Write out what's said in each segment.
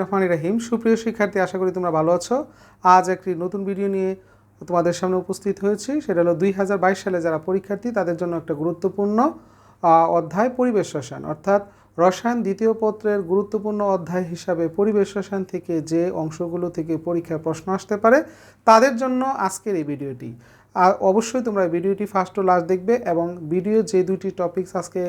রহমানির রহিম। সুপ্রিয় শিক্ষার্থী, আশা করি তোমরা ভালো আছো। আজ একটি নতুন ভিডিও নিয়ে তোমাদের সামনে উপস্থিত হয়েছি। সেটা হলো 2022 সালে যারা পরীক্ষার্থী তাদের জন্য একটা গুরুত্বপূর্ণ অধ্যায় পরিবেশ রসায়ন, অর্থাৎ রসায়ন দ্বিতীয় পত্রের গুরুত্বপূর্ণ অধ্যায় হিসাবে পরিবেশ রসায়ন থেকে যে অংশগুলো থেকে পরীক্ষায় প্রশ্ন আসতে পারে তাদের জন্য আজকের এই ভিডিওটি। আর অবশ্যই তোমরা ভিডিওটি ফার্স্ট টু লাস্ট দেখবে এবং ভিডিও যে দুটি টপিকস আজকে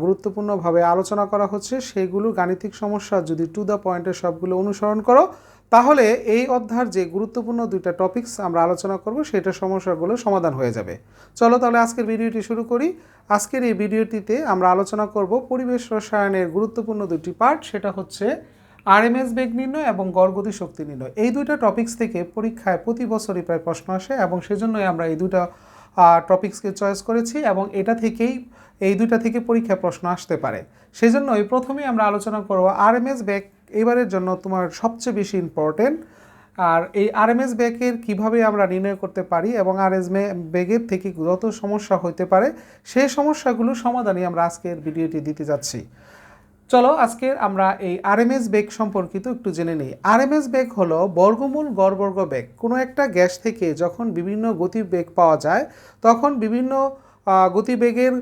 গুরুত্বপূর্ণভাবে আলোচনা করা হচ্ছে সেগুলো গাণিতিক সমস্যা যদি টু দ্য পয়েন্টের সবগুলো অনুসরণ করো তাহলে এই অধ্যায়ের যে গুরুত্বপূর্ণ দুইটা টপিকস আমরা আলোচনা করব সেটা সমস্যাগুলো সমাধান হয়ে যাবে। চলো তাহলে আজকের ভিডিওটি শুরু করি। আজকের এই ভিডিওটিতে আমরা আলোচনা করব পরিবেশ রসায়নের গুরুত্বপূর্ণ দুটি পার্ট, সেটা হচ্ছে আরএমএস বেগ নির্ণয় এবং গড় গতি শক্তি নির্ণয়। এই দুইটা টপিকস থেকে পরীক্ষায় প্রতি বছরই প্রায় প্রশ্ন আসে এবং সেজন্যই আমরা এই দুইটা টপিকসকে চয়েস করেছি এবং এই দুইটা থেকে পরীক্ষায় প্রশ্ন আসতে পারে। সেজন্যই প্রথমেই আমরা আলোচনা করব আরএমএস বেগ। এবারের জন্য তোমার সবচেয়ে বেশি ইম্পর্টেন্ট। আর এই আরএমএস বেগের কীভাবে আমরা নির্ণয় করতে পারি এবং আরএমএস বেগের থেকে যত সমস্যা হতে পারে সেই সমস্যাগুলো সমাধানই আমরা আজকের ভিডিওটি দিতে যাচ্ছি। চলো আজকে আমরা এই আরএমএস বেগ সম্পর্কিত একটু জেনে নিই। আরএমএস বেগ হলো বর্গমূল গড়বর্গ বেগ। কোনো একটা গ্যাস থেকে যখন বিভিন্ন গতিবেগ পাওয়া যায় তখন বিভিন্ন গতিবেগের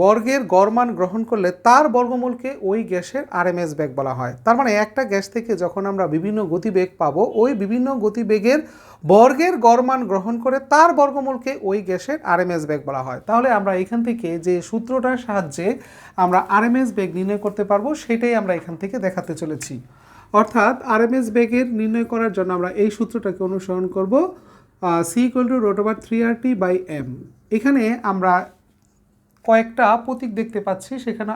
বর্গের গড়মান গ্রহণ করলে তার বর্গমূলকে ওই গ্যাসের আরএমএস বেগ বলা হয়। তার মানে একটা গ্যাস থেকে যখন আমরা বিভিন্ন গতিবেগ পাবো ওই বিভিন্ন গতিবেগের বর্গের গড়মান গ্রহণ করে তার বর্গমূলকে ওই গ্যাসের আরএমএস বেগ বলা হয়। তাহলে আমরা এখান থেকে যে সূত্রটার সাহায্যে আমরা আরএমএস বেগ নির্ণয় করতে পারবো সেটাই আমরা এখান থেকে দেখাতে চলেছি। অর্থাৎ আরএমএস বেগের নির্ণয় করার জন্য আমরা এই সূত্রটাকে অনুসরণ করব, C = √3RT/m। এখানে আমরা কয়েকটা প্রতীক দেখতে পাচ্ছি, সেখানে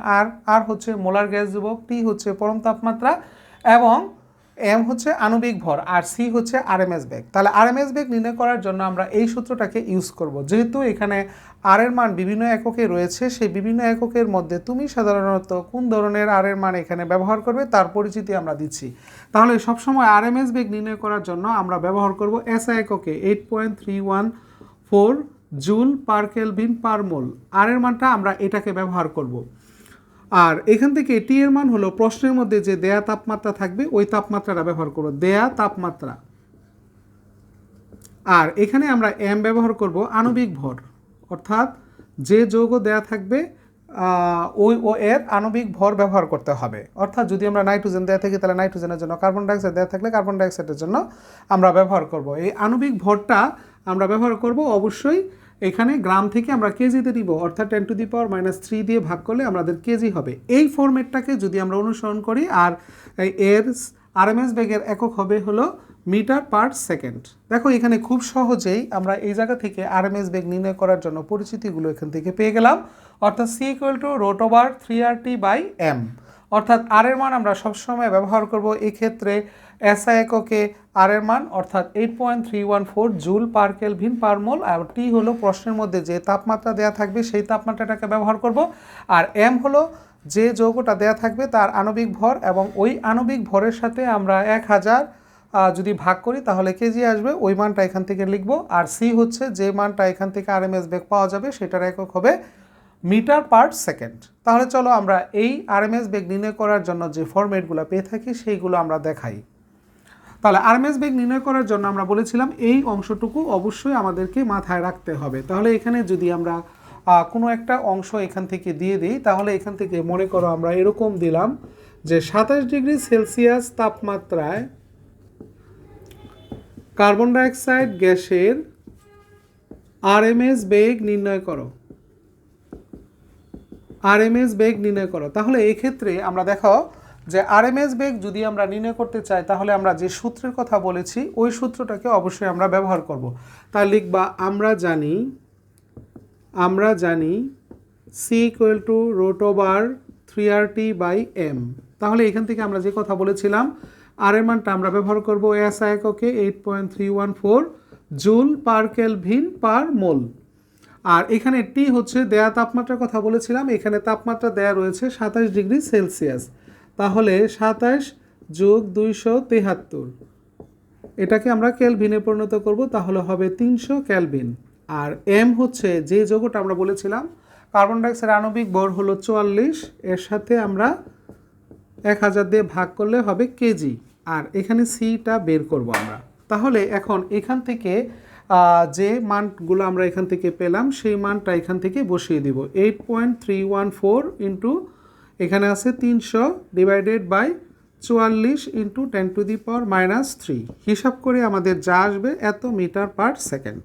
আর হচ্ছে মোলার গ্যাস ধ্রুবক, টি হচ্ছে পরম তাপমাত্রা এবং এম হচ্ছে আণবিক ভর আর সি হচ্ছে আরএমএস বেগ। তাহলে আরএমএস বেগ নির্ণয় করার জন্য আমরা এই সূত্রটাকে ইউজ করব। যেহেতু এখানে আর এর মান বিভিন্ন এককে রয়েছে, সেই বিভিন্ন এককের মধ্যে তুমি সাধারণত কোন ধরনের আর এর মান এখানে ব্যবহার করবে তার পরিচিতি আমরা দিচ্ছি। তাহলে সবসময় আরএমএস বেগ নির্ণয় করার জন্য আমরা ব্যবহার করব এসআই এককে 8.314 জুল পার কেলভিন পার মোল। আর এর মানটা আমরা এটাকে ব্যবহার করব। আর এখান থেকে টি এর মান হলো প্রশ্নের মধ্যে যে দেয়া তাপমাত্রা থাকবে ওই তাপমাত্রাটা ব্যবহার করব, দেয়া তাপমাত্রা। আর এখানে আমরা এম ব্যবহার করব আণবিক ভর, অর্থাৎ যে যৌগ দেয়া থাকবে ও এর আণবিক ভর ব্যবহার করতে হবে। অর্থাৎ যদি আমরা নাইট্রোজেন দেয়া থাকি তাহলে নাইট্রোজেনের জন্য, কার্বন ডাইঅক্সাইড দেয়া থাকলে কার্বন ডাইঅক্সাইডের জন্য আমরা ব্যবহার করব। এই আণবিক ভরটা আমরা ব্যবহার করব অবশ্যই এখানে গ্রাম থেকে আমরা কেজিতে নিব, অর্থাৎ 10⁻³ দিয়ে ভাগ করলে আমাদের কেজি হবে। এই ফরম্যাটটাকে যদি আমরা অনুসরণ করি আর এর আরএমএস বেগের একক হবে হলো মিটার পার সেকেন্ড। দেখো এখানে খুব সহজেই আমরা এই জায়গা থেকে আরএমএস বেগ নির্ণয় করার জন্য পরিচিতিগুলো এখান থেকে পেয়ে গেলাম। অর্থাৎ C = √3RT/m। অর্থাৎ আর এর মান আমরা সবসময় ব্যবহার করব এক্ষেত্রে এসআই এককে আর এর মান অর্থাৎ 8.314 জুল পার কেলভিন পার মোল, আর টি হলো প্রশ্নের মধ্যে যে তাপমাত্রা দেয়া থাকবে সেই তাপমাত্রাটাকে ব্যবহার করব, আর এম হলো যে যৌগটা দেয়া থাকবে তার আণবিক ভর এবং ওই আণবিক ভরের সাথে আমরা 1000 যদি ভাগ করি তাহলে কেজি আসবে, ওই মানটা এখান থেকে লিখব। আর সি হচ্ছে যে মানটা এখান থেকে আরএমএস বেগ পাওয়া যাবে সেটার একক হবে মিটার পার সেকেন্ড। তাহলে চলো আমরা এই আরএমএস বেগ নির্ণয় করার জন্য যে ফরম্যাটগুলো পেয়ে থাকি সেইগুলো আমরা দেখাই। তাহলে আরএমএস বেগ নির্ণয় করার জন্য আমরা বলেছিলাম এই অংশটুকু অবশ্যই আমাদেরকে মাথায় রাখতে হবে। তাহলে এখানে যদি আমরা কোনো একটা অংশ এখান থেকে দিয়ে দিই তাহলে এখান থেকে মনে করো আমরা এরকম দিলাম যে 27°C তাপমাত্রায় কার্বন ডাইঅক্সাইড গ্যাসের আরএমএস বেগ নির্ণয় করো, আরএমএস বেগ নির্ণয় করো। তাহলে এই ক্ষেত্রে আমরা দেখো যে আরএমএস বেগ যদি আমরা নির্ণয় করতে চাই তাহলে আমরা যে সূত্রের কথা বলেছি ওই সূত্রটাকে অবশ্যই আমরা ব্যবহার করব। তা লিখবা আমরা জানি C = √3RT/m। তাহলে এখান থেকে আমরা যে কথা বলেছিলাম আর এর মানটা আমরা ব্যবহার করব এসআই এককে 8.314 জুল পার কেলভিন পার মোল। আর এখানে টি হচ্ছে দেয়া তাপমাত্রার কথা বলেছিলাম, এখানে তাপমাত্রা দেয়া রয়েছে 27°C। তাহলে 27 + 273 এটাকে আমরা কেলভিনে পরিণত করব, তাহলে হবে 300 কেলভিন। আর এম হচ্ছে যে যৌগটা আমরা বলেছিলাম কার্বন ডাইঅক্সাইড আণবিক ভর হলো 44, এর সাথে আমরা 1000 দিয়ে ভাগ করলে হবে কেজি, আর এখানে সিটা বের করব আমরা। তাহলে এখন এখান থেকে যে মানগুলো আমরা এখান থেকে পেলাম সেই মানটা এখান থেকে বসিয়ে দিব। 8.314 ইন্টু এখানে আছে 300 ডিভাইডেড বাই 44 ইন্টু 10⁻³ হিসাব করে আমাদের যা আসবে এত মিটার পার সেকেন্ড।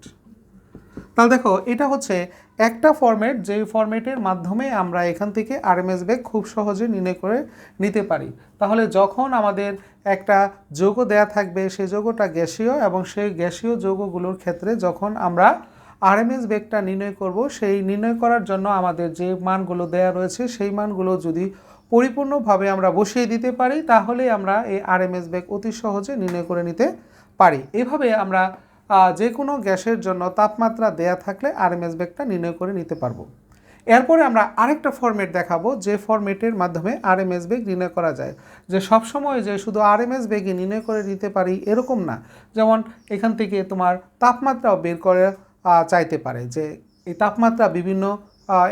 তাহলে দেখো এটা হচ্ছে একটা ফরম্যাট, যে ফরম্যাটের মাধ্যমে আমরা এখান থেকে আরএমএস বেগ খুব সহজে নির্ণয় করে নিতে পারি। তাহলে যখন আমাদের একটা যৌগ দেয়া থাকবে, সেই যৌগটা গ্যাসীয়, এবং সেই গ্যাসীয় যৌগগুলোর ক্ষেত্রে যখন আমরা আরএমএস বেগটা নির্ণয় করব, সেই নির্ণয় করার জন্য আমাদের যে মানগুলো দেয়া রয়েছে সেই মানগুলো যদি পরিপূর্ণভাবে আমরা বসিয়ে দিতে পারি, তাহলে আমরা এই আরএমএস বেগ অতি সহজে নির্ণয় করে নিতে পারি। এভাবে আমরা যে কোনো গ্যাসের জন্য তাপমাত্রা দেয়া থাকলে আরএমএস বেগটা নির্ণয় করে নিতে পারবো। এরপরে আমরা আরেকটা ফরম্যাট দেখাবো, যে ফরম্যাটের মাধ্যমে আরএমএস বেগ নির্ণয় করা যায়। যে সবসময় যে শুধু আরএমএস বেগে নির্ণয় করে নিতে পারি এরকম না। যেমন এখান থেকে তোমার তাপমাত্রাও বের করে চাইতে পারে, যে এই তাপমাত্রা বিভিন্ন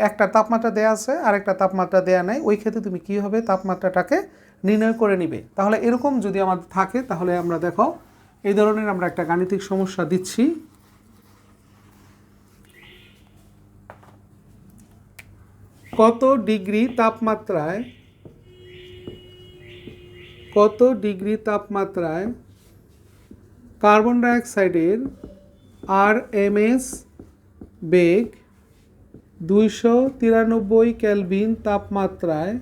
একটা তাপমাত্রা দেয়া আছে আর একটা তাপমাত্রা দেয়া নেই, ওই ক্ষেত্রে তুমি কী হবে তাপমাত্রাটাকে নির্ণয় করে নিবে। তাহলে এরকম যদি আমাদের থাকে, তাহলে আমরা দেখো এই ধরনের আমরা একটা গাণিতিক সমস্যা দিচ্ছি। কত ডিগ্রি তাপমাত্রায় কার্বন ডাইঅক্সাইডের আরএমএস বেগ 293 কেলভিন তাপমাত্রায়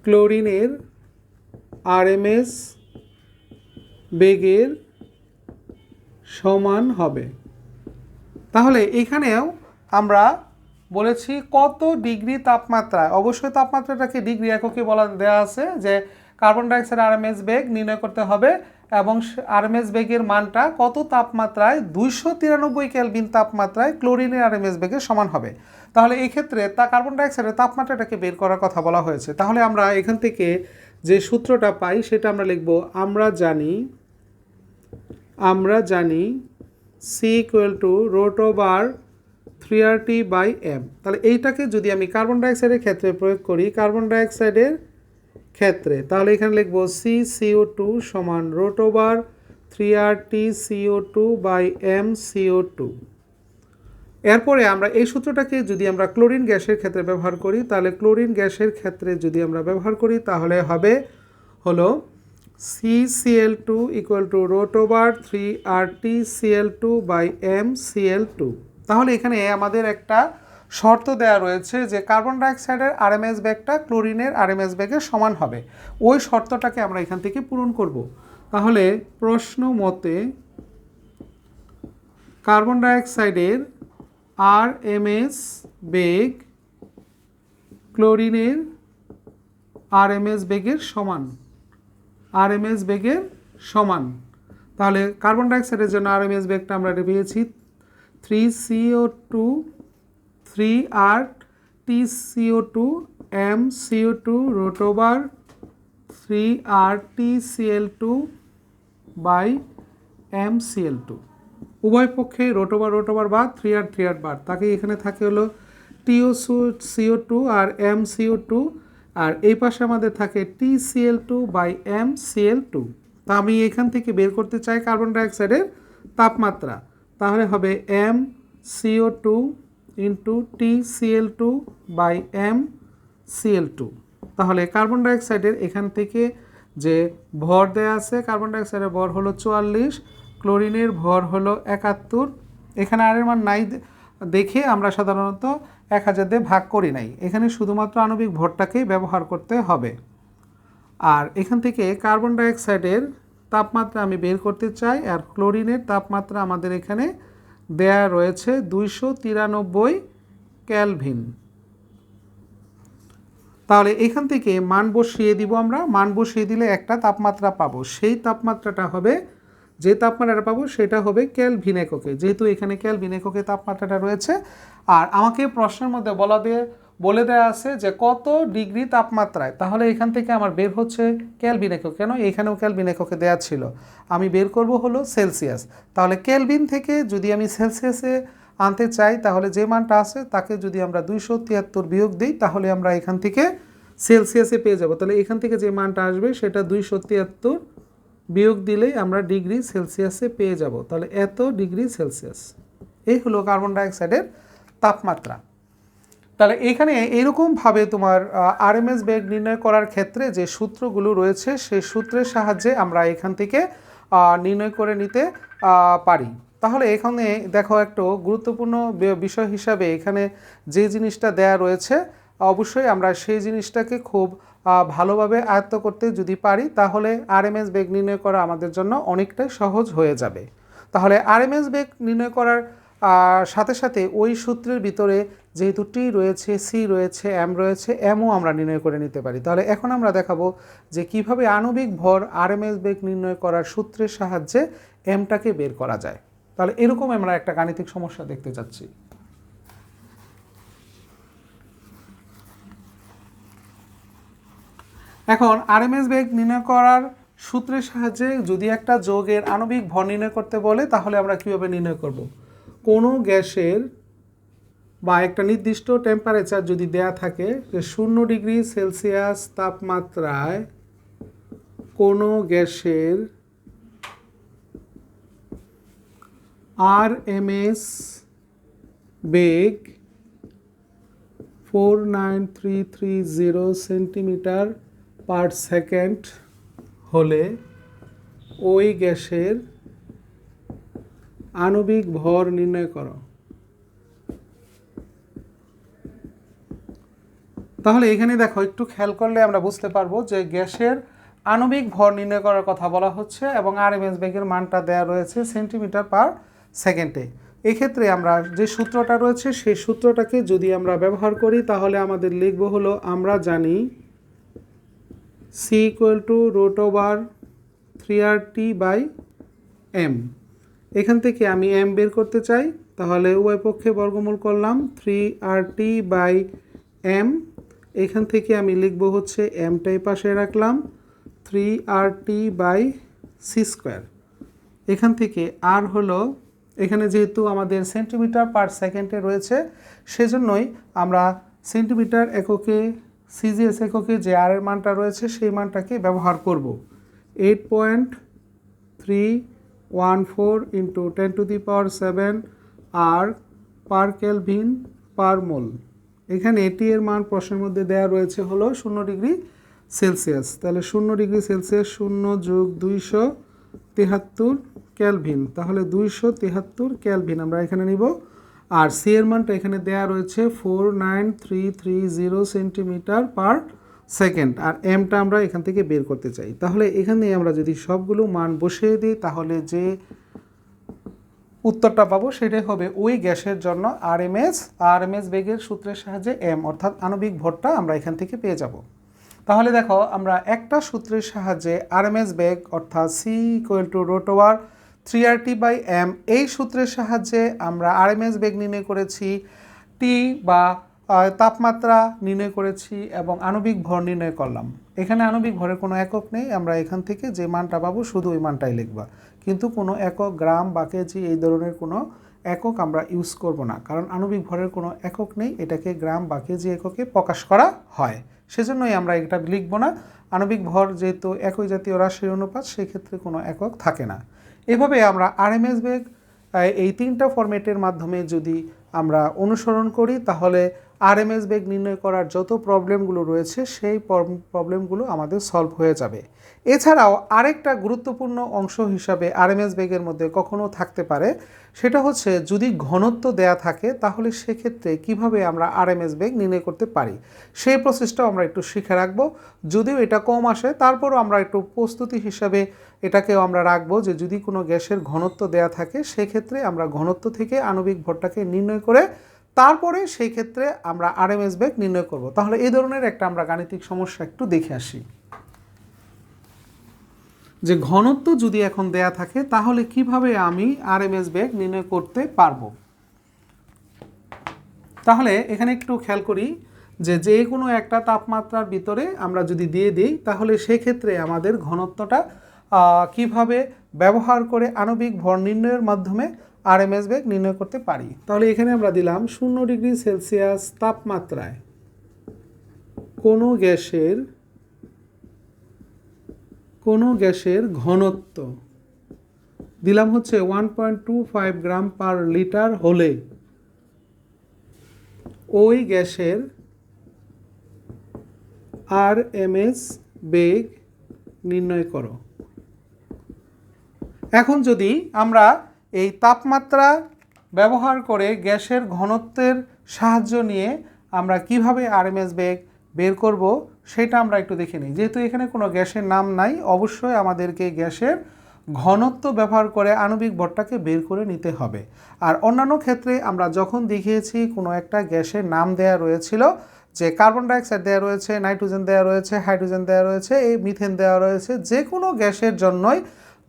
ক্লোরিনের আরএমএস বেগের সমান হবে। তাহলে এখানেও আমরা বলেছি কত ডিগ্রি তাপমাত্রায়, অবশ্যই তাপমাত্রাটাকে ডিগ্রি এককে বলা দেওয়া আছে, যে কার্বন ডাইঅক্সাইড আরএমএস বেগ নির্ণয় করতে হবে এবং আরএমএস বেগের মানটা কত তাপমাত্রায় 293 কেলভিন তাপমাত্রায় ক্লোরিনের আরএমএস বেগের সমান হবে। তাহলে এই ক্ষেত্রে কার্বন ডাইঅক্সাইডের তাপমাত্রাটাকে বের করার কথা বলা হয়েছে। তাহলে আমরা এখান থেকে যে সূত্রটা পাই সেটা আমরা লিখব, আমরা জানি সি ইকুয়াল টু √3RT/m। তাহলে এইটাকে যদি আমি কার্বন ডাইঅক্সাইডের ক্ষেত্রে প্রয়োগ করি, কার্বন ডাইঅক্সাইডের ক্ষেত্রে, তাহলে এখানে লিখব CCO2 সমান √3RTCO2/m CO2। এরপরে আমরা এই সূত্রটাকে যদি আমরা ক্লোরিন গ্যাসের ক্ষেত্রে ব্যবহার করি, তাহলে ক্লোরিন গ্যাসের ক্ষেত্রে যদি আমরা ব্যবহার করি তাহলে হবে হলো CCl2 equal to √3RTCl2/m CL2। তাহলে এখানে আমাদের একটা শর্ত দেয়া রয়েছে যে কার্বন ডাইঅক্সাইডের আরএমএস বেগটা ক্লোরিনের আরএমএস বেগের সমান হবে। ওই শর্তটাকে আমরা এখান থেকে পূরণ করব। তাহলে প্রশ্ন মতে কার্বন ডাইঅক্সাইডের আরএমএস বেগ ক্লোরিনের আরএমএস বেগের সমান। তাহলে কার্বন ডাইঅক্সাইডের জন্য আরএমএস বেগটা আমরা পেয়েছি 3CO2 MCO2 √3RTCl2/m CL2। উভয় পক্ষে রোটোবার বাদ, 3R বাদ, তাকে এখানে থাকে হলো TiO2 আর MCO2, আর এই পাশে আমাদের থাকে TCl2/m CL2। তা আমি এখান থেকে বের করতে চাই কার্বন ডাইঅক্সাইডের তাপমাত্রা, তাহলে হবে MCO2 ইন্টু TCl2/m CL2। তাহলে কার্বন ডাইঅক্সাইডের এখান থেকে যে ভর দেয়া আছে, কার্বন ডাইঅক্সাইডের ভর হলো 44, ক্লোরিনের ভর হলো 71। এখানে আর এর মান নাই দেখে আমরা সাধারণত 1000 দিয়ে ভাগ করি নাই, এখানে শুধুমাত্র আণবিক ভরটাকেই ব্যবহার করতে হবে। আর এখান থেকে কার্বন ডাইঅক্সাইডের তাপমাত্রা আমি বের করতে চাই, আর ক্লোরিনের তাপমাত্রা আমাদের এখানে দেয়া রয়েছে 293 কেলভিন। তাহলে এখান থেকে মান বসিয়ে দিব, আমরা মান বসিয়ে দিলে একটা তাপমাত্রা পাবো, সেই তাপমাত্রাটা হবে, যে তাপমাত্রাটা পাবো সেটা হবে কেলভিন এককে, যেহেতু এখানে কেলভিন এককে তাপমাত্রাটা রয়েছে। আর আমাকে প্রশ্নের মধ্যে বলে দেওয়া আছে যে কত ডিগ্রি তাপমাত্রায়, তাহলে এখান থেকে আমার বের হচ্ছে কেলভিন একক, কেন এখানেও কেলভিন এককে দেওয়া ছিল, আমি বের করব হলো সেলসিয়াস। তাহলে কেলভিন থেকে যদি আমি সেলসিয়াসে আনতে চাই, তাহলে যে মানটা আছে তাকে যদি আমরা 273 বিয়োগ দিই, তাহলে আমরা এখান থেকে সেলসিয়াসে পেয়ে যাব। তাহলে এখান থেকে যে মানটা আসবে সেটা 273 বিয়োগ দিলেই আমরা ডিগ্রি সেলসিয়াসে পেয়ে যাব। তাহলে এত ডিগ্রি সেলসিয়াস, এই হলো কার্বন ডাইঅক্সাইডের তাপমাত্রা। তাহলে এখানে এইরকমভাবে তোমার আরএমএস বেগ নির্ণয় করার ক্ষেত্রে যে সূত্রগুলো রয়েছে সেই সূত্রের সাহায্যে আমরা এখান থেকে নির্ণয় করে নিতে পারি। তাহলে এখানে দেখো একটু গুরুত্বপূর্ণ বিষয় হিসাবে এখানে যে জিনিসটা দেয়া রয়েছে অবশ্যই আমরা সেই জিনিসটাকে খুব ভালোভাবে আয়ত্ত করতে যদি পারি তাহলে আরএমএস বেগ নির্ণয় করা আমাদের জন্য অনেকটাই সহজ হয়ে যাবে। তাহলে আরএমএস বেগ নির্ণয় করার সাথে সাথে ওই সূত্রের ভিতরে যেহেতু টি রয়েছে, সি রয়েছে, এম রয়েছে, এমও আমরা নির্ণয় করে নিতে পারি। তাহলে এখন আমরা দেখাবো যে কিভাবে আণবিক ভর আরএমএস বেগ নির্ণয় করার সূত্রের সাহায্যে এমটাকে বের করা যায়। তাহলে এরকম আমরা একটা গাণিতিক সমস্যা দেখতে যাচ্ছি। এখন আরএমএস বেগ নির্ণয় করার সূত্রের সাহায্যে যদি একটা যৌগের আণবিক ভর নির্ণয় করতে বলে তাহলে আমরা কীভাবে নির্ণয় করব? কোনো গ্যাসের বা একটা নির্দিষ্ট টেম্পারেচার যদি দেয়া থাকে যে 0 ডিগ্রি সেলসিয়াস তাপমাত্রায় কোনো গ্যাসের আরএমএস বেগ 49330 সেন্টিমিটার পার সেকেন্ড হলে ওই গ্যাসের আণবিক ভর নির্ণয় করো। তাহলে এখানে দেখো একটু খেয়াল করলে আমরা বুঝতে পারবো যে গ্যাসের আণবিক ভর নির্ণয় করার কথা বলা হচ্ছে এবং আরএমএস বেগের মানটা দেয়া রয়েছে সেন্টিমিটার পার সেকেন্ডে। এক্ষেত্রে আমরা যে সূত্রটা রয়েছে সেই সূত্রটাকে যদি আমরা ব্যবহার করি তাহলে আমাদের লিখব হলো, আমরা জানি সি ইকুয়াল টু √3RT/m। এখান থেকে আমি এম বের করতে চাই, তাহলে উভয় পক্ষে বর্গমূল করলাম 3RT/m। এখান থেকে আমি লিখব হচ্ছে এমটাই পাশে রাখলাম 3RT/c²। এখান থেকে আর হলো, এখানে যেহেতু আমাদের সেন্টিমিটার পার সেকেন্ডে রয়েছে সেজন্যই আমরা সেন্টিমিটার এককে সিজিএস এককে যে আর এর মানটা রয়েছে সেই মানটাকে ব্যবহার করব। 8.314 × 10⁻⁷ আর পার কেলভিন পার মোল। এখানে এটি এর মান প্রশ্নের মধ্যে দেওয়া রয়েছে হলো 0 ডিগ্রি সেলসিয়াস। তাহলে 0 ডিগ্রি সেলসিয়াস 0 + 273 কেলভিন, তাহলে 273 কেলভিন আমরা এখানে নিব। আর সি এর মানটা এখানে দেয়া রয়েছে 49330 সেন্টিমিটার পার সেকেন্ড, আর এমটা আমরা এখান থেকে বের করতে চাই। তাহলে এখানে আমরা যদি সবগুলো মান বসিয়ে দিই তাহলে যে উত্তরটা পাবো সেটাই হবে ওই গ্যাসের জন্য আরএমএস বেগের সূত্রের সাহায্যে এম অর্থাৎ আণবিক ভরটা আমরা এখান থেকে পেয়ে যাব। তাহলে দেখো আমরা একটা সূত্রের সাহায্যে আরএমএস বেগ অর্থাৎ সি ইকুয়াল টু √3RT/m এই সূত্রের সাহায্যে আমরা আরএমএস বেগ নির্ণয় করেছি, টি বা তাপমাত্রা নির্ণয় করেছি এবং আণবিক ভর নির্ণয় করলাম। এখানে আণবিক ভরের কোনো একক নেই, আমরা এখান থেকে যে মানটা পাবো শুধু ওই মানটাই লিখবা, কিন্তু কোনো একক গ্রাম বা কেজি এই ধরনের কোনো একক আমরা ইউজ করব না, কারণ আণবিক ভরের কোনো একক নেই, এটাকে গ্রাম বা কেজি এককে প্রকাশ করা হয়, সেজন্যই আমরা এটা লিখব না। আণবিক ভর যেহেতু একই জাতীয় রাশির অনুপাত সেক্ষেত্রে কোনো একক থাকে না। এভাবে আমরা আরএমএস বেগ এই তিনটা ফরম্যাটের মাধ্যমে যদি আমরা অনুসরণ করি তাহলে আরএমএস বেগ নির্ণয় করার যত প্রবলেমগুলো রয়েছে সেই প্রবলেমগুলো আমাদের সলভ হয়ে যাবে। এছাড়াও আরেকটা গুরুত্বপূর্ণ অংশ হিসাবে আরএমএস বেগের মধ্যে কখনো থাকতে পারে, সেটা হচ্ছে যদি ঘনত্ব দেয়া থাকে তাহলে সেক্ষেত্রে কিভাবে আমরা আরএমএস বেগ নির্ণয় করতে পারি সেই প্রসেসটাও আমরা একটু শিখে রাখবো। যদিও এটা কম আসে তারপরও আমরা একটু প্রস্তুতি হিসাবে এটাকেও আমরা রাখবো যে যদি কোনো গ্যাসের ঘনত্ব দেয়া থাকে সেক্ষেত্রে আমরা ঘনত্ব থেকে আণবিক ভরটাকে নির্ণয় করে তারপরে সেই ক্ষেত্রে আমরা আরএমএস বেগ নির্ণয় করব। তাহলে এই ধরনের একটা আমরা গাণিতিক সমস্যা একটু দেখে আসি যে ঘনত্ব যদি এখন দেয়া থাকে তাহলে কিভাবে আমি আরএমএস বেগ নির্ণয় করতে পারবো। তাহলে এখানে একটু খেয়াল করি যে কোনো একটা তাপমাত্রার ভিতরে আমরা যদি দিয়ে দিই তাহলে সেক্ষেত্রে আমাদের ঘনত্বটা কিভাবে ব্যবহার করে আণবিক ভর নির্ণয়ের মাধ্যমে আরএমএস বেগ নির্ণয় করতে পারি। তাহলে এখানে আমরা দিলাম 0 ডিগ্রি সেলসিয়াস তাপমাত্রায় কোনো গ্যাসের ঘনত্ব দিলাম হচ্ছে 1.25 গ্রাম পার লিটার হলে ওই গ্যাসের আরএমএস বেগ নির্ণয় করো। এখন যদি আমরা এই তাপমাত্রা ব্যবহার করে গ্যাসের ঘনত্বের সাহায্য নিয়ে আমরা কিভাবে আরএমএস বেগ বের করব সেটা আমরা একটু দেখে নিই। যেহেতু এখানে কোনো গ্যাসের নাম নাই, অবশ্যই আমাদেরকে গ্যাসের ঘনত্ব ব্যবহার করে আণবিক ভরটাকে বের করে নিতে হবে। আর অন্যান্য ক্ষেত্রে আমরা যখন দেখিয়েছি কোনো একটা গ্যাসের নাম দেয়া রয়েছিল, যে কার্বন ডাইঅক্সাইড দেওয়া রয়েছে, নাইট্রোজেন দেওয়া রয়েছে, হাইড্রোজেন দেওয়া রয়েছে, এই মিথেন দেওয়া রয়েছে, যে কোনো গ্যাসের জন্যই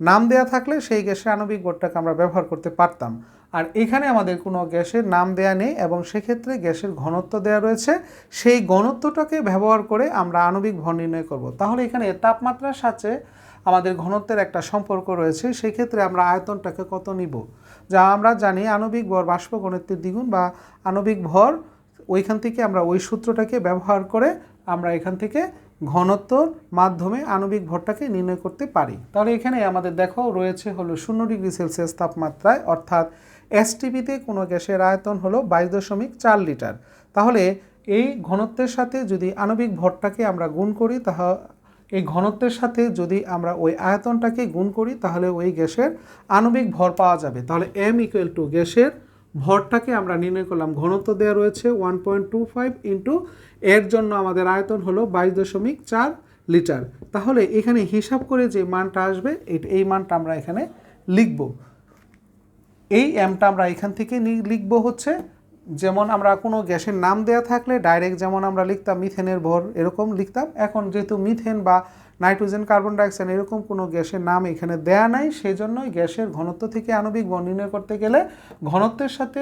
নাম দেয়া থাকলে সেই গ্যাসের আণবিক ভরটাকে আমরা ব্যবহার করতে পারতাম। আর এখানে আমাদের কোনো গ্যাসের নাম দেয়া নেই এবং সেক্ষেত্রে গ্যাসের ঘনত্ব দেওয়া রয়েছে, সেই ঘনত্বটাকে ব্যবহার করে আমরা আণবিক ভর নির্ণয় করব। তাহলে এখানে তাপমাত্রার সাথে আমাদের ঘনত্বের একটা সম্পর্ক রয়েছে, সেই ক্ষেত্রে আমরা আয়তনটাকে কত নিব, যা আমরা জানি আণবিক ভর বাষ্প ঘনত্বের দ্বিগুণ বা আণবিক ভর, ওইখান থেকে আমরা ওই সূত্রটাকে ব্যবহার করে আমরা এখান থেকে ঘনত্বর মাধ্যমে আণবিক ভরটাকে নির্ণয় করতে পারি। তাহলে এখানে আমাদের দেখো রয়েছে হলো 0 ডিগ্রি সেলসিয়াস তাপমাত্রায়, অর্থাৎ এসটিপিতে কোনো গ্যাসের আয়তন হলো 22.4 লিটার। তাহলে এই ঘনত্বের সাথে যদি আণবিক ভরটাকে আমরা গুণ করি, তাহলে এই ঘনত্বের সাথে যদি আমরা ওই আয়তনটাকে গুণ করি তাহলে ওই গ্যাসের আণবিক ভর পাওয়া যাবে। তাহলে m ইকুয়াল টু গ্যাসের ভরটাকে আমরা নির্ণয় করলাম, ঘনত্ব দেওয়া রয়েছে 1.25 ইন্টু এর জন্য আমাদের আয়তন হলো 22.4 লিটার। তাহলে এখানে হিসাব করে যে মানটা আসবে এই মানটা আমরা এখানে লিখব। এই এমটা আমরা এখান থেকে লিখব হচ্ছে, যেমন আমরা কোনো গ্যাসের নাম দেয়া থাকলে ডাইরেক্ট যেমন আমরা লিখতাম মিথেনের ভর এরকম লিখতাম। এখন যেহেতু মিথেন বা নাইট্রোজেন, কার্বন ডাইঅক্সাইড এরকম কোনো গ্যাসের নাম এখানে দেয়া নাই, সেই জন্যই গ্যাসের ঘনত্ব থেকে আণবিক ভর নির্ণয় করতে গেলে ঘনত্বের সাথে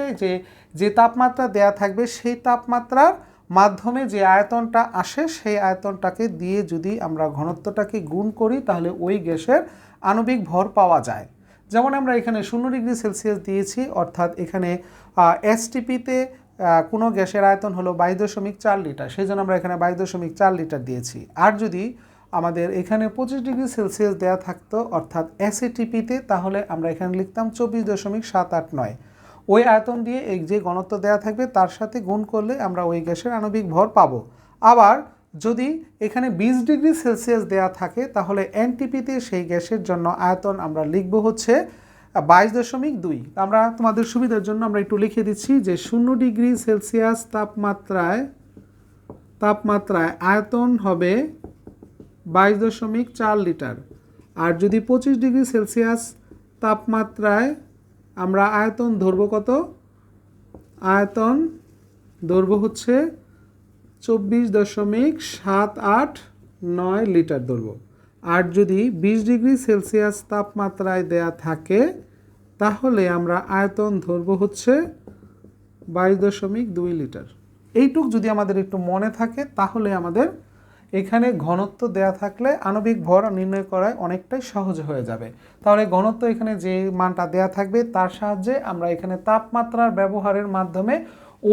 যে তাপমাত্রা দেয়া থাকবে সেই তাপমাত্রার মাধ্যমে যে আয়তনটা আসে সেই আয়তনটাকে দিয়ে যদি আমরা ঘনত্বটাকে গুণ করি তাহলে ওই গ্যাসের আণবিক ভর পাওয়া যায়। যেমন আমরা এখানে 0 ডিগ্রি সেলসিয়াস দিয়েছি, অর্থাৎ এখানে এসটিপিতে কোনো গ্যাসের আয়তন হলো 22.4 লিটার, সেই জন্য আমরা এখানে 22.4 লিটার দিয়েছি। আর যদি আমাদের এখানে 25 ডিগ্রি সেলসিয়াস দেওয়া থাকতো অর্থাৎ এসএটিপিতে, তাহলে আমরা এখানে লিখতাম 24.789। ওই আয়তন দিয়ে এই যে ঘনত্ব দেওয়া থাকবে তার সাথে গুণ করলে আমরা ওই গ্যাসের আণবিক ভর পাবো। আবার যদি এখানে 20 ডিগ্রি সেলসিয়াস দেওয়া থাকে তাহলে এনটিপিতে সেই গ্যাসের জন্য আয়তন আমরা লিখব হচ্ছে 22.2। আমরা তোমাদের সুবিধার জন্য আমরা একটু লিখে দিচ্ছি যে 0 ডিগ্রি সেলসিয়াস তাপমাত্রায় আয়তন হবে 22.4 লিটার। আর যদি 25 ডিগ্রি সেলসিয়াস তাপমাত্রায় আমরা আয়তন ধরব কত, আয়তন ধরব হচ্ছে 24.789 লিটার ধরব। আর যদি 20 ডিগ্রি সেলসিয়াস তাপমাত্রায় দেয়া থাকে তাহলে আমরা আয়তন ধরব হচ্ছে 22.2 লিটার। এইটুক যদি আমাদের একটু মনে থাকে তাহলে আমাদের এখানে ঘনত্ব দেয়া থাকলে আণবিক ভর নির্ণয় করায় অনেকটাই সহজ হয়ে যাবে। তাহলে ঘনত্ব এখানে যে মানটা দেয়া থাকবে তার সাহায্যে আমরা এখানে তাপমাত্রার ব্যবহারের মাধ্যমে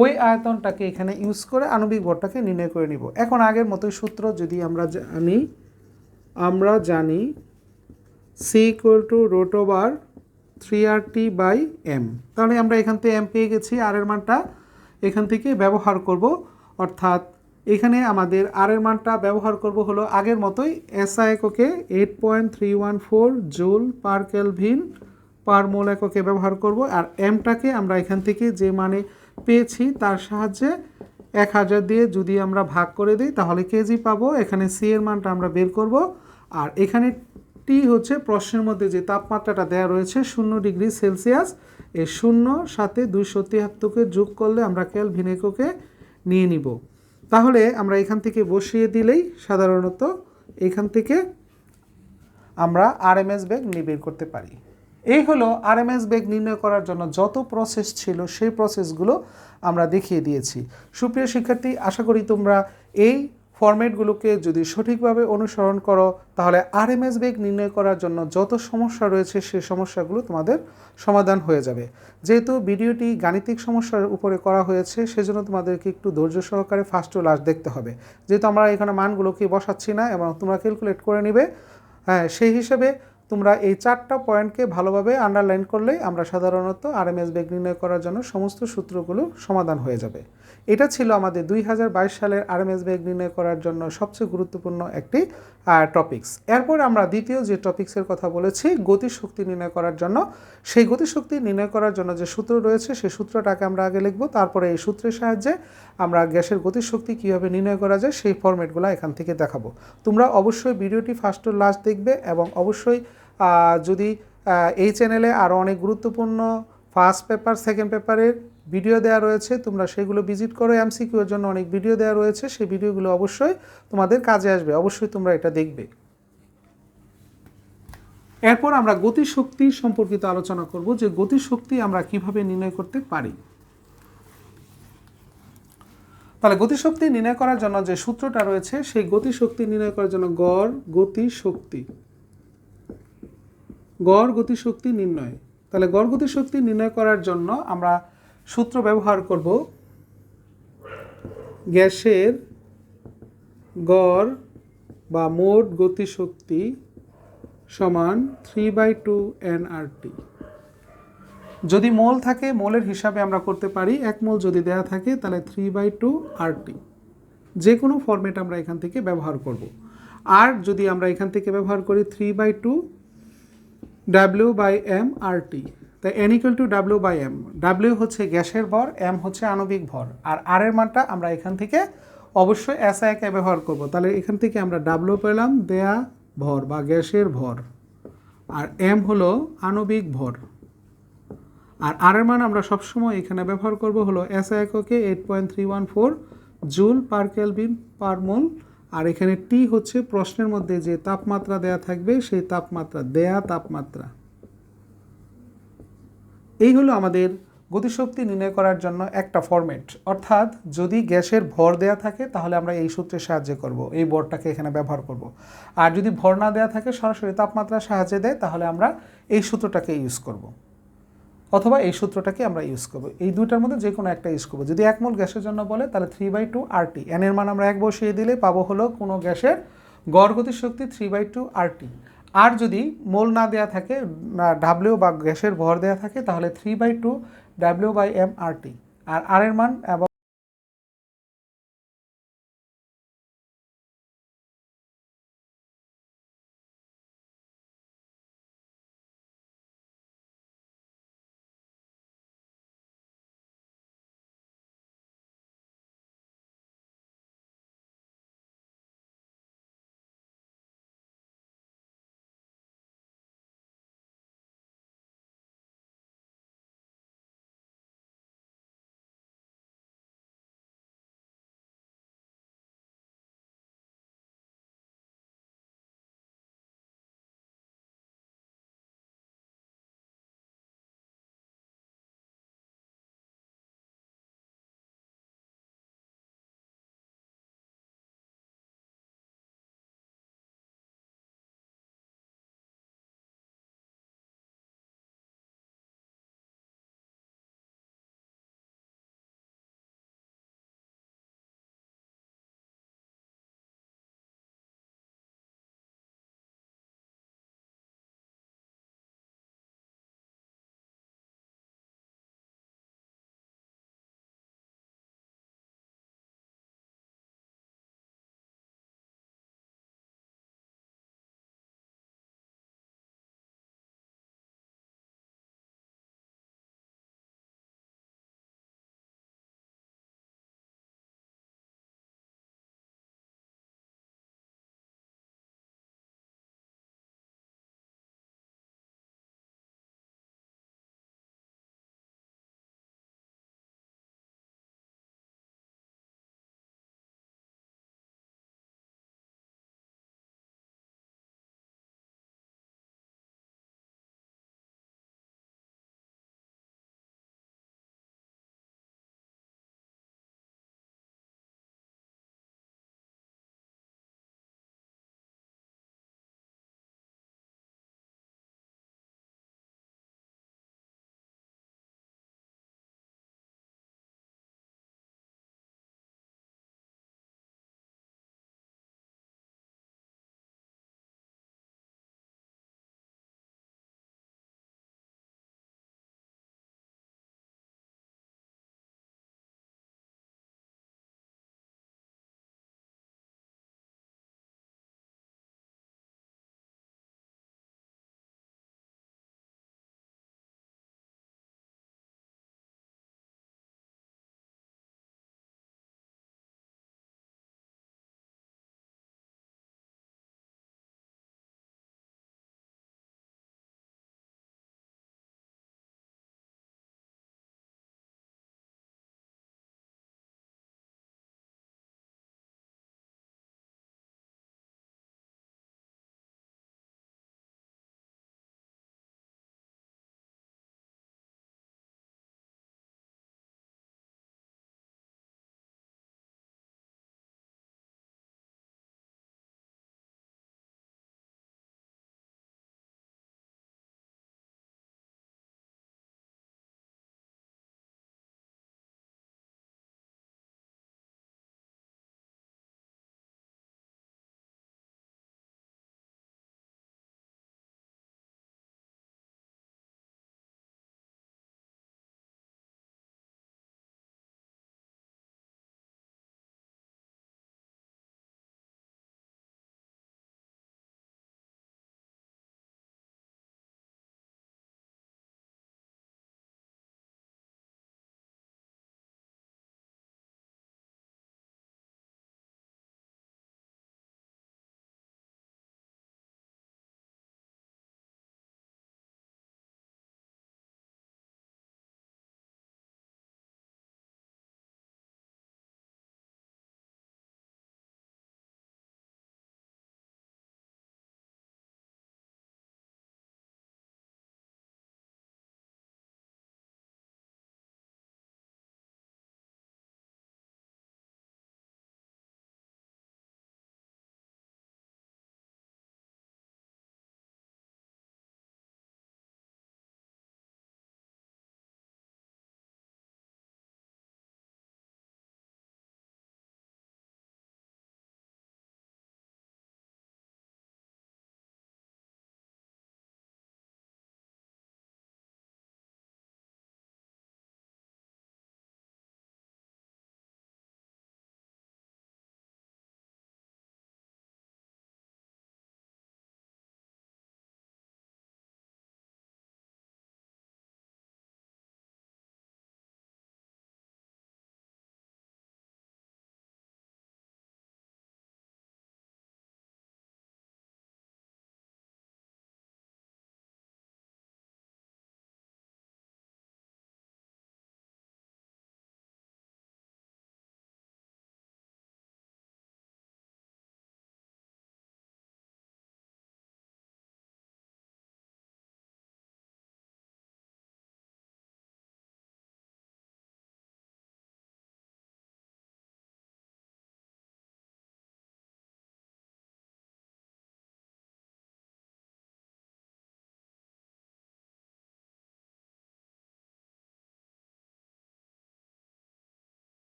ওই আয়তনটাকে এখানে ইউজ করে আণবিক ভরটাকে নির্ণয় করে নিব। এখন আগের মতোই সূত্র যদি আমরা জানি C ইকুয়াল টু √3RT/m, তাহলে আমরা এখান থেকে m পেয়ে গেছি, আর এর মানটা এখান থেকে ব্যবহার করব, অর্থাৎ এখানে আমাদের আর এর মানটা ব্যবহার করব হলো আগের মতোই SI এককে 8.314 জুল পার কেলভিন পার মোল এককে ব্যবহার করব। আর এমটাকে আমরা এখান থেকে যে মানে পেয়েছি তার সাহায্যে 1000 দিয়ে যদি আমরা ভাগ করে দিই তাহলে কেজি পাবো। এখানে সি এর মানটা আমরা বের করব। আর এখানে টি হচ্ছে প্রশ্নের মধ্যে যে তাপমাত্রাটা দেওয়া রয়েছে 0 ডিগ্রি সেলসিয়াস, এই 0 সাথে 273কে যোগ করলে আমরা কেলভিন এককে নিয়ে নিব। তাহলে আমরা এখান থেকে বসিয়ে দিলেই সাধারণত এখান থেকে আমরা আরএমএস বেগ বের করতে পারি। এই হলো আরএমএস বেগ নির্ণয় করার জন্য যত প্রসেস ছিল সেই প্রসেসগুলো আমরা দেখিয়ে দিয়েছি। সুপ্রিয় শিক্ষার্থী, আশা করি তোমরা এই ফরম্যাটগুলোকে যদি সঠিকভাবে অনুসরণ করো তাহলে আরএমএস বেগ নির্ণয় করার জন্য যত সমস্যা রয়েছে সেই সমস্যাগুলো তোমাদের সমাধান হয়ে যাবে। যেহেতু ভিডিওটি গাণিতিক সমস্যার উপরে করা হয়েছে সেজন্য তোমাদেরকে একটু ধৈর্য সহকারে ফার্স্ট টু লাস্ট দেখতে হবে। যেহেতু আমরা এখানে মানগুলোকে বসাচ্ছি না এবং তোমরা ক্যালকুলেট করে নিবে, হ্যাঁ, সেই হিসেবে তোমরা এই 4টা পয়েন্টকে ভালোভাবে আন্ডারলাইন করলেই আমরা সাধারণত আরএমএস বেগ নির্ণয় করার জন্য সমস্ত সূত্রগুলো সমাধান হয়ে যাবে। এটা ছিল আমাদের 2022 সালের আরএমএস বেগ নির্ণয় করার জন্য সবচেয়ে গুরুত্বপূর্ণ একটি টপিকস। এরপর আমরা দ্বিতীয় যে টপিক্সের কথা বলেছি গতিশক্তি নির্ণয় করার জন্য, সেই গতিশক্তি নির্ণয় করার জন্য যে সূত্র রয়েছে সেই সূত্রটাকে আমরা আগে লিখব, তারপরে এই সূত্রের সাহায্যে আমরা গ্যাসের গতিশক্তি কীভাবে নির্ণয় করা যায় সেই ফরম্যাটগুলো এখান থেকে দেখাবো। তোমরা অবশ্যই ভিডিওটি ফার্স্ট টু লাস্ট দেখবে এবং অবশ্যই যদি এই চ্যানেলে আরও অনেক গুরুত্বপূর্ণ ফার্স্ট পেপার সেকেন্ড পেপারের ভিডিও দেওয়া রয়েছে, তোমরা সেগুলো ভিজিট করো। এমসিকিউ এর জন্য অনেক ভিডিও দেওয়া রয়েছে, সেই ভিডিওগুলো অবশ্যই তোমাদের কাজে আসবে, অবশ্যই তোমরা এটা দেখবে। এরপর আমরা গতিশক্তি সম্পর্কিত আলোচনা করব যে গতিশক্তি আমরা কিভাবে নির্ণয় করতে পারি। তাহলে গতিশক্তি নির্ণয় করার জন্য যে সূত্রটা রয়েছে সেই গতিশক্তি নির্ণয় করার জন্য গড় গতিশক্তি নির্ণয়। তাহলে গড় গতিশক্তি নির্ণয় করার জন্য আমরা সূত্র ব্যবহার করব গ্যাসের গড় বা মোট গতিশক্তি সমান 3/2 nRT। যদি মোল থাকে মোলের হিসাবে আমরা করতে পারি, 1 মোল যদি দেয়া থাকে তাহলে 3/2 RT। যে কোনো ফরম্যাট আমরা এখান থেকে ব্যবহার করব। আর যদি আমরা এখান থেকে ব্যবহার করি 3/2 W/m RT, তাই n = W/m। W হচ্ছে গ্যাসের ভর, m হচ্ছে আণবিক ভর, আর r এর মানটা আমরা এখান থেকে অবশ্যই SI কে ব্যবহার করব। তাহলে এখান থেকে আমরা W পেলাম দেয়া ভর বা গ্যাসের ভর, আর m হলো আণবিক ভর, আর r এর মান আমরা সবসময় এখানে ব্যবহার করব হলো SI এককে 8.314 জুল পার কেলভিন পার মোল, আর এখানে T হচ্ছে প্রশ্নের মধ্যে যে তাপমাত্রা দেয়া থাকবে সেই তাপমাত্রা, দেয়া তাপমাত্রা। এই হলো আমাদের গতিশক্তি নির্ণয় করার জন্য একটা ফরম্যাট। অর্থাৎ যদি গ্যাসের ভর দেয়া থাকে তাহলে আমরা এই সূত্রের সাহায্যে করব, এই ভরটাকে এখানে ব্যবহার করব। আর যদি ভর না দেয়া থাকে সরাসরি তাপমাত্রার সাহায্যে দেয় তাহলে আমরা এই সূত্রটাকে ইউজ করব, অথবা এই সূত্রটাকে আমরা ইউজ করব। এই দুইটার মধ্যে যে কোনো একটা ইউজ করব। যদি 1 মোল গ্যাসের জন্য বলে তাহলে 3/2 RT, n এর মান আমরা 1 বসিয়ে দিলে পাবো হলো কোনো গ্যাসের গড় গতিশক্তি 3/2 RT। আর যদি মোল না দেয়া থাকে, W বা গ্যাসের ভর দেয়া থাকে তাহলে 3/2 W/m RT, আর r এর মান এবং